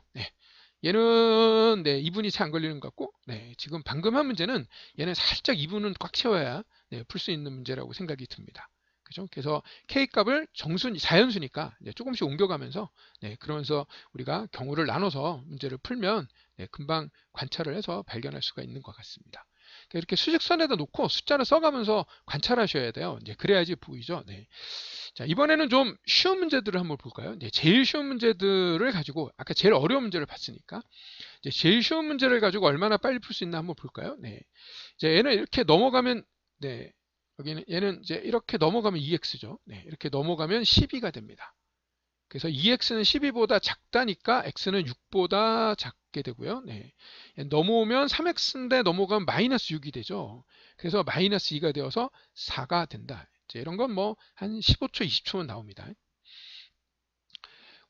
얘는 2분이 채 안 걸리는 것 같고 지금 방금 한 문제는 얘는 살짝 2분은 꽉 채워야 풀 수 있는 문제라고 생각이 듭니다. 그죠? 그래서 K값을 자연수니까 조금씩 옮겨가면서 그러면서 우리가 경우를 나눠서 문제를 풀면 금방 관찰을 해서 발견할 수가 있는 것 같습니다. 이렇게 수직선에다 놓고 숫자를 써가면서 관찰하셔야 돼요. 그래야지 보이죠. 자, 이번에는 좀 쉬운 문제들을 한번 볼까요? 제일 쉬운 문제들을 가지고 아까 제일 어려운 문제를 봤으니까 제일 쉬운 문제를 가지고 얼마나 빨리 풀 수 있나 한번 볼까요? 이제 얘는 이렇게 넘어가면 여기는 얘는 이제 이렇게 넘어가면 2x죠. 이렇게 넘어가면 12가 됩니다. 그래서 2x는 12보다 작다니까 x는 6보다 작게 되고요. 넘어오면 3x인데 넘어가면 마이너스 6이 되죠. 그래서 마이너스 2가 되어서 4가 된다. 이런 건 뭐 한 15초, 20초면 나옵니다.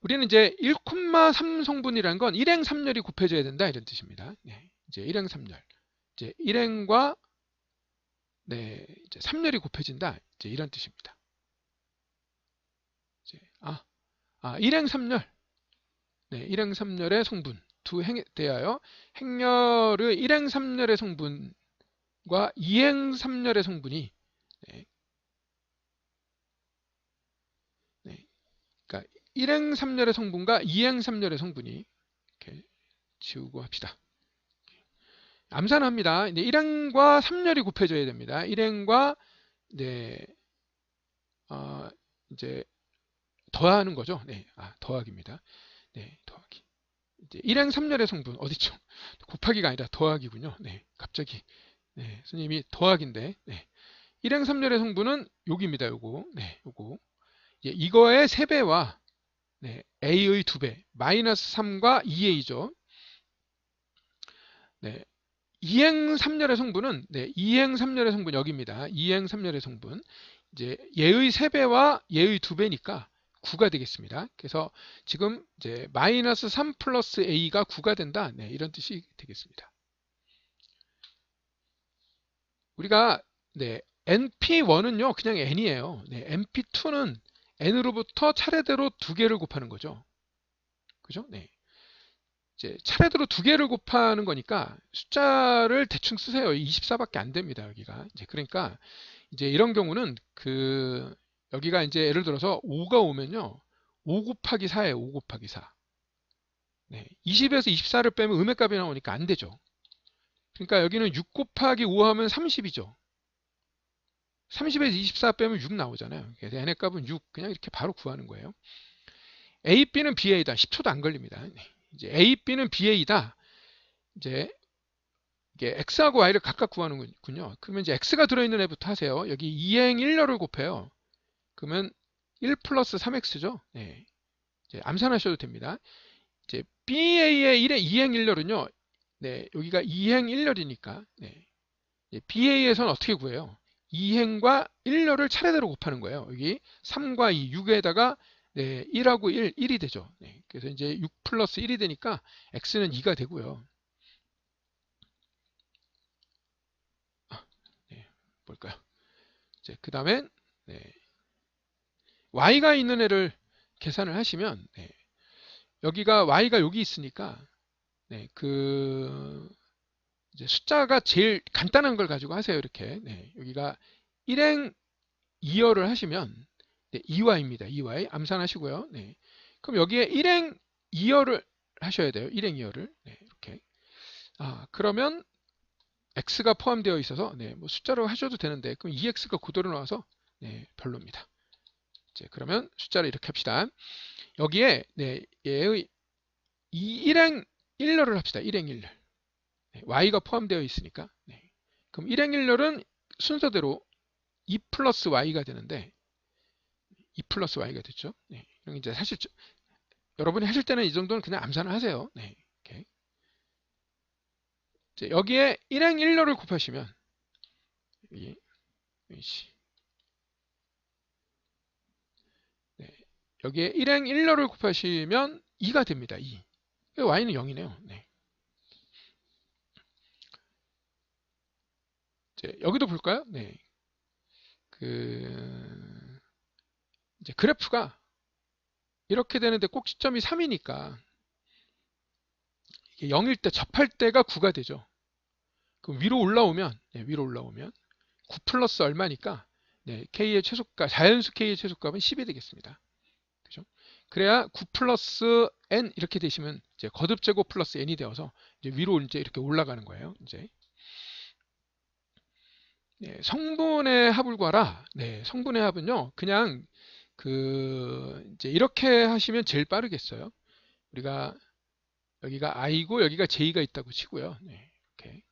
우리는 이제 1,3 성분이라는 건 1행 3열이 곱해져야 된다 이런 뜻입니다. 이제 1행 3열. 이제 1행과 이제 3열이 곱해진다. 이제 이런 뜻입니다. 이제 1행 3열. 1행 3열의 성분 두 행에 대하여 행렬의 1행 3열의 성분과 2행 3열의 성분이 그러니까 1행 3열의 성분과 2행 3열의 성분이 이렇게 지우고 합시다. 암산합니다. 1행과 3열이 곱해져야 됩니다. 1행과 이제 더하는 거죠. 더하기입니다. 더하기. 이제 1행 3열의 성분 어디죠? 곱하기가 아니라 더하기군요. 갑자기 선생님이 더하기인데 1행 3열의 성분은 여기입니다. 요거. 요거. 이거의 3배와 a의 2배, 마이너스 3과 2a죠. 2행 3열의 성분은 2행 3열의 성분 여기입니다. 2행 3열의 성분. 이제 얘의 3배와 얘의 2배니까 9가 되겠습니다. 그래서 지금 이제 마이너스 3 플러스 a가 9가 된다. 네, 이런 뜻이 되겠습니다. 우리가 네, np1은요 그냥 n이에요. 네, np2는 n으로부터 차례대로 두 개를 곱하는 거죠. 그죠? 네. 이제 차례대로 두 개를 곱하는 거니까 숫자를 대충 쓰세요. 24밖에 안 됩니다. 여기가. 이제 그러니까 이제 이런 경우는 여기가 이제 예를 들어서 5가 오면요. 5 곱하기 4예요. 5 곱하기 4. 네. 20에서 24를 빼면 음의 값이 나오니까 안 되죠. 그러니까 여기는 6 곱하기 5 하면 30이죠. 30에서 24 빼면 6 나오잖아요. 그래서 n의 값은 6. 그냥 이렇게 바로 구하는 거예요. A, B는 BA다. 10초도 안 걸립니다. 이제 A, B는 BA다. 이제 이게 X하고 Y를 각각 구하는군요. 그러면 이제 X가 들어있는 애부터 하세요. 여기 2행 1렬을 곱해요. 그러면 1 플러스 3X죠. 네. 이제 암산하셔도 됩니다. 이제 BA의 2행 1렬은요. 네, 여기가 2행 1렬이니까 네. BA에서는 어떻게 구해요? 2행과 1렬을 차례대로 곱하는 거예요. 여기 3과 2, 6에다가 네, 1하고 1이 되죠. 네, 그래서 이제 6 플러스 1이 되니까 x는 2가 되고요. 네, 뭘까요? 이제 그 다음에 네, y가 있는 애를 계산을 하시면 네, 여기가 y가 여기 있으니까 네, 이제 숫자가 제일 간단한 걸 가지고 하세요. 이렇게 네, 여기가 1행 2열을 하시면 네, 2y입니다. 2y 암산하시고요. 네. 그럼 여기에 1행 2열을 하셔야 돼요. 1행 2열을 네, 이렇게. 그러면 x가 포함되어 있어서 네, 뭐 숫자로 하셔도 되는데 그럼 2x가 그대로 나와서 네, 별로입니다. 이제 그러면 숫자를 이렇게 합시다. 여기에 네, 얘의 1행 1열을 합시다. 1행 1열. 네, y가 포함되어 있으니까. 네. 그럼 1행 1열은 순서대로 2 플러스 y가 되는데 2 플러스 y가 됐죠. 네. 이제 사실 여러분이 하실 때는 이 정도는 그냥 암산을 하세요. 네. 이렇게. 이제 여기에 1행 1렬을 곱하시면 네. 여기에 1행 1렬을 곱하시면 2가 됩니다. 2. y는 0이네요. 네. 이제 여기도 볼까요? 네. 이제 그래프가 이렇게 되는데 꼭지점이 3이니까 이게 0일 때 접할 때가 9가 되죠. 그럼 위로 올라오면 9 플러스 얼마니까 네, K의 최소값, 자연수 K의 최소값은 10이 되겠습니다. 그죠? 그래야 9 플러스 N 이렇게 되시면 이제 거듭 제곱 플러스 N이 되어서 이제 위로 이제 이렇게 올라가는 거예요. 이제 네, 성분의 합을 구하라. 네, 성분의 합은요, 그냥 이제 이렇게 하시면 제일 빠르겠어요. 우리가 여기가 I고 여기가 J가 있다고 치고요. 네, 이렇게.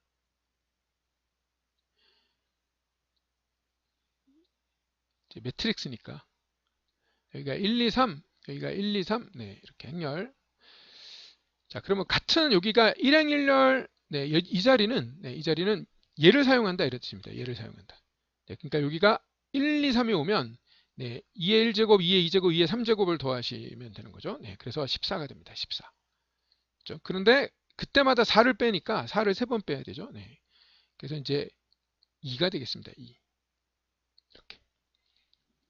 이제 매트릭스니까. 여기가 1, 2, 3, 여기가 1, 2, 3, 네, 이렇게 행렬. 자, 그러면 같은 여기가 1행 1열, 네, 이 자리는 얘를 사용한다 이런 뜻입니다. 얘를 사용한다. 네, 그러니까 여기가 1, 2, 3이 오면 네, 2의 1제곱, 2의 2제곱, 2의 3제곱을 더하시면 되는 거죠. 네, 그래서 14가 됩니다. 14. 그렇죠? 그런데 그때마다 4를 빼니까 4를 3번 빼야 되죠. 네. 그래서 이제 2가 되겠습니다. 2. 이렇게.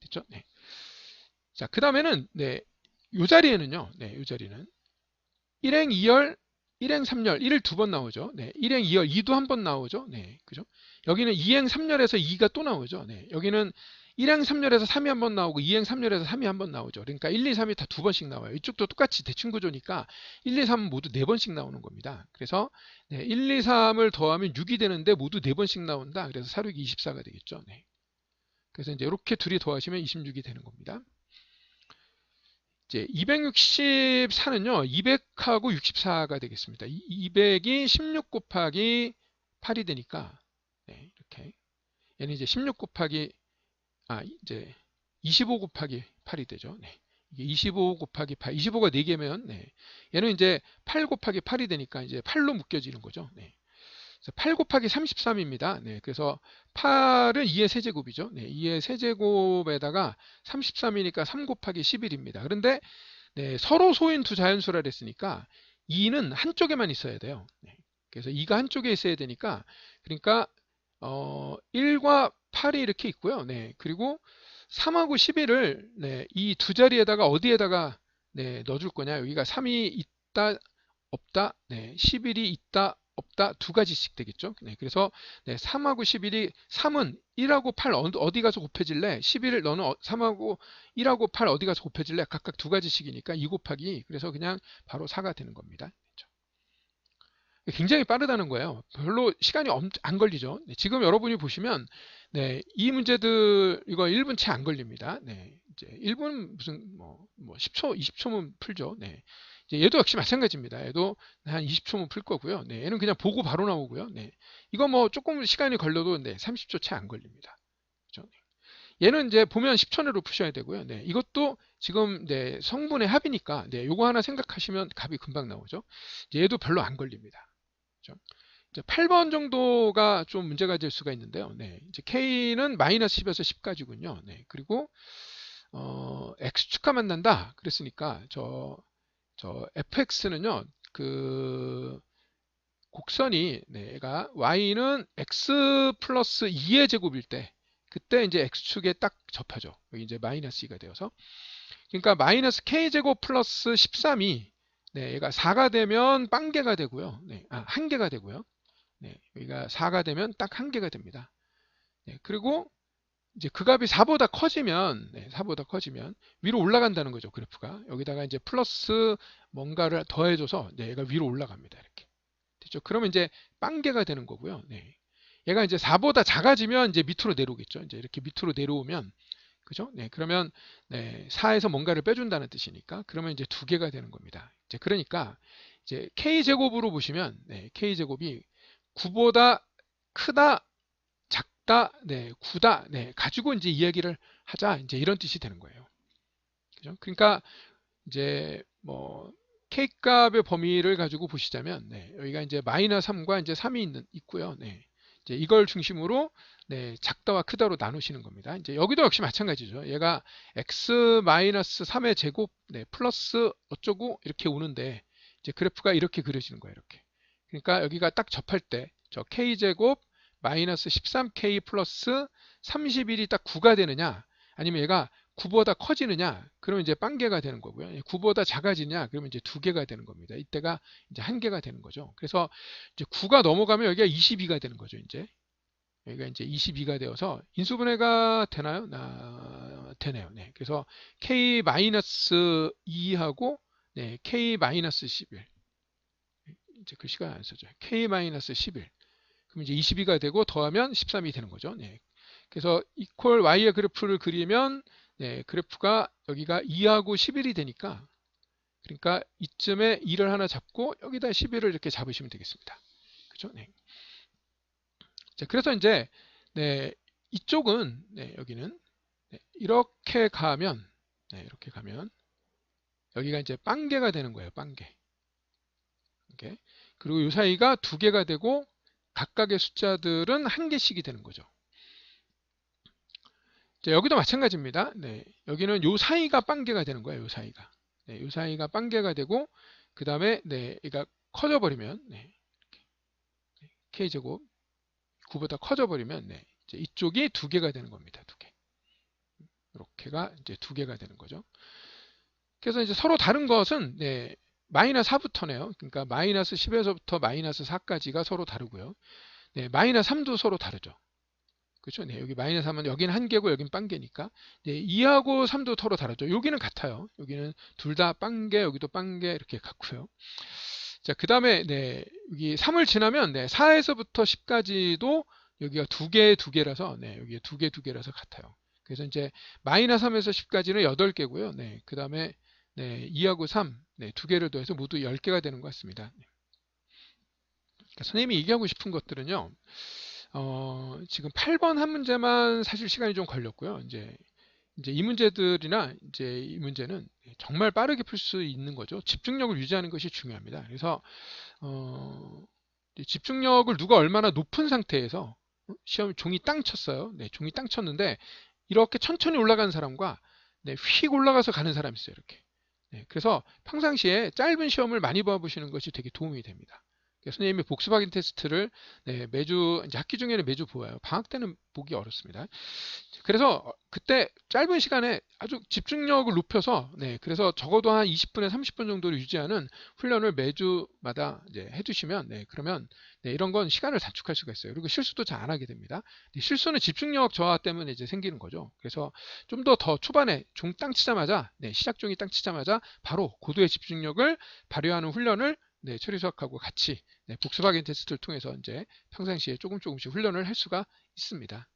됐죠? 네. 자, 그 다음에는 네, 요 자리에는요. 네, 요 자리는 1행 2열, 1행 3열, 1을 두 번 나오죠. 네, 1행 2열, 2도 한 번 나오죠. 네, 그죠? 여기는 2행 3열에서 2가 또 나오죠. 네, 여기는 1행 3열에서 3이 한 번 나오고 2행 3열에서 3이 한 번 나오죠. 그러니까 1, 2, 3이 다 두 번씩 나와요. 이쪽도 똑같이 대칭 구조니까 1, 2, 3은 모두 네 번씩 나오는 겁니다. 그래서 네, 1, 2, 3을 더하면 6이 되는데 모두 네 번씩 나온다. 그래서 4, 6, 24가 되겠죠. 네. 그래서 이제 이렇게 둘이 더하시면 26이 되는 겁니다. 이제 264는요, 200하고 64가 되겠습니다. 200이 16 곱하기 8이 되니까, 네, 이렇게. 얘는 이제 16 곱하기, 이제 25 곱하기 8이 되죠. 네. 이게 25 곱하기 8, 25가 4개면, 네. 얘는 이제 8 곱하기 8이 되니까 이제 8로 묶여지는 거죠. 네. 그래서 8 곱하기 33입니다. 네, 그래서 8은 2의 세제곱이죠. 네, 2의 세제곱에다가 33이니까 3 곱하기 11입니다. 그런데 네, 서로 소인 두 자연수라 그랬으니까 2는 한쪽에만 있어야 돼요. 네, 그래서 2가 한쪽에 있어야 되니까 그러니까 1과 8이 이렇게 있고요. 네, 그리고 3하고 11을 네, 이 두 자리에다가 어디에다가 네, 넣어줄 거냐? 여기가 3이 있다 없다, 네, 11이 있다 없다 두 가지씩 되겠죠. 네, 그래서 네, 3하고 11이 3은 1하고 8 어디 가서 곱해질래? 11을 너는 3하고 1하고 8 어디 가서 곱해질래? 각각 두 가지씩이니까 2 곱하기 그래서 그냥 바로 4가 되는 겁니다. 굉장히 빠르다는 거예요. 별로 시간이 안 걸리죠. 네, 지금 여러분이 보시면 네, 이 문제들 이거 1분 채 안 걸립니다. 네, 이제 1분 무슨 뭐 10초, 20초면 풀죠. 네. 이제 얘도 역시 마찬가지입니다. 얘도 한 20초면 풀 거고요. 네, 얘는 그냥 보고 바로 나오고요. 네. 이거 뭐 조금 시간이 걸려도 네, 30초 채 안 걸립니다. 그렇죠? 얘는 이제 보면 10초 내로 푸셔야 되고요. 네, 이것도 지금 네, 성분의 합이니까 네, 요거 하나 생각하시면 값이 금방 나오죠. 이제 얘도 별로 안 걸립니다. 그렇죠? 이제 8번 정도가 좀 문제가 될 수가 있는데요. 네, 이제 K는 마이너스 10에서 10까지군요. 네, 그리고 X축과 만난다. 그랬으니까 저 fx는요, 그 곡선이 네, 얘가 y는 x 플러스 2의 제곱일 때 그때 이제 x축에 딱 접하죠. 여기 이제 마이너스 2가 되어서 그러니까 마이너스 k제곱 플러스 13이 네, 얘가 4가 되면 빵개가 되고요. 네, 한 개가 되고요. 네, 여기가 4가 되면 딱 한 개가 됩니다. 네, 그리고 이제 그 값이 4보다 커지면, 네, 4보다 커지면 위로 올라간다는 거죠. 그래프가. 여기다가 이제 플러스 뭔가를 더해줘서 네, 얘가 위로 올라갑니다. 이렇게. 됐죠? 그러면 이제 빵개가 되는 거고요. 네. 얘가 이제 4보다 작아지면 이제 밑으로 내려오겠죠. 이제 이렇게 밑으로 내려오면 그죠? 네, 그러면 네, 4에서 뭔가를 빼준다는 뜻이니까 그러면 이제 두 개가 되는 겁니다. 이제 그러니까 이제 k제곱으로 보시면 네, k제곱이 9보다 크다, 작다, 네, 9다, 네, 가지고 이제 이야기를 하자 이제 이런 뜻이 되는 거예요. 그죠? 그러니까 이제 뭐 k 값의 범위를 가지고 보시자면 네, 여기가 이제 마이너스 3과 이제 3이 있고요. 네. 이제 이걸 중심으로 네, 작다와 크다로 나누시는 겁니다. 이제 여기도 역시 마찬가지죠. 얘가 x-3의 제곱 네, 플러스 어쩌고 이렇게 오는데 이제 그래프가 이렇게 그려지는 거예요. 이렇게. 그러니까 여기가 딱 접할 때 저 k제곱 마이너스 13k 플러스 31이 딱 9가 되느냐 아니면 얘가 9보다 커지느냐 그러면 이제 빵개가 되는 거고요. 9보다 작아지냐 그러면 이제 두 개가 되는 겁니다. 이때가 이제 한 개가 되는 거죠. 그래서 이제 9가 넘어가면 여기가 22가 되는 거죠. 이제 여기가 이제 22가 되어서 인수분해가 되나요? 되네요. 네. 그래서 k-2하고 네, k-11 이제 글씨가 안 써져요. k-11 그럼 이제 22가 되고 더하면 13이 되는 거죠. 네. 그래서 이퀄 y의 그래프를 그리면 네, 그래프가 여기가 2하고 11이 되니까 그러니까 이쯤에 2를 하나 잡고 여기다 11을 이렇게 잡으시면 되겠습니다. 그죠? 네. 자, 그래서 이제 네, 이쪽은 네, 여기는 네, 이렇게 가면 네, 이렇게 가면 여기가 이제 빵개가 되는 거예요. 빵개. 이렇게. 그리고 이 사이가 두 개가 되고 각각의 숫자들은 한 개씩이 되는 거죠. 자, 여기도 마찬가지입니다. 네, 여기는 요 사이가 빵개가 되는 거예요. 요 사이가. 네, 요 사이가 빵개가 되고 그 다음에 네, 얘가 커져 버리면 네, k제곱 9보다 커져 버리면 네, 이제 이쪽이 두 개가 되는 겁니다. 두 개. 이렇게가 이제 두 개가 되는 거죠. 그래서 이제 서로 다른 것은 네, 마이너스 4부터네요. 그러니까 마이너스 10에서부터 마이너스 4까지가 서로 다르고요. 네, 마이너스 3도 서로 다르죠. 그렇죠? 네, 여기 마이너스 3은 여기는 한 개고 여기는 빵개니까. 네, 2하고 3도 서로 다르죠. 여기는 같아요. 여기는 둘 다 빵개, 여기도 빵개 이렇게 같고요. 자, 그 다음에 네, 여기 3을 지나면 네, 4에서부터 10까지도 여기가 두 개라서 네, 여기 두 개라서 같아요. 그래서 이제 마이너스 3에서 10까지는 8개고요. 네, 그 다음에 네, 2하고 3, 네, 두 개를 더해서 모두 10개가 되는 것 같습니다. 그러니까 선생님이 얘기하고 싶은 것들은요. 지금 8번 한 문제만 사실 시간이 좀 걸렸고요. 이제 이 문제들이나 이제 이 문제는 정말 빠르게 풀 수 있는 거죠. 집중력을 유지하는 것이 중요합니다. 그래서 집중력을 누가 얼마나 높은 상태에서 시험 종이 땅 쳤어요. 네, 종이 땅 쳤는데 이렇게 천천히 올라가는 사람과 네, 휙 올라가서 가는 사람이 있어요. 이렇게. 네, 그래서 평상시에 짧은 시험을 많이 봐보시는 것이 되게 도움이 됩니다. 선생님이 복습 확인 테스트를 네, 매주 이제 학기 중에는 매주 보아요. 방학 때는 보기 어렵습니다. 그래서 그때 짧은 시간에 아주 집중력을 높여서 네, 그래서 적어도 한 20분에 30분 정도를 유지하는 훈련을 매주마다 이제 해주시면 네, 그러면 네, 이런 건 시간을 단축할 수가 있어요. 그리고 실수도 잘 안 하게 됩니다. 실수는 집중력 저하 때문에 이제 생기는 거죠. 그래서 좀 더 초반에 종 땅 치자마자 네, 시작 종이 땅 치자마자 바로 고도의 집중력을 발휘하는 훈련을 네, 처리 수학하고 같이 네, 복습 확인 테스트를 통해서 이제 평상시에 조금씩 훈련을 할 수가 있습니다.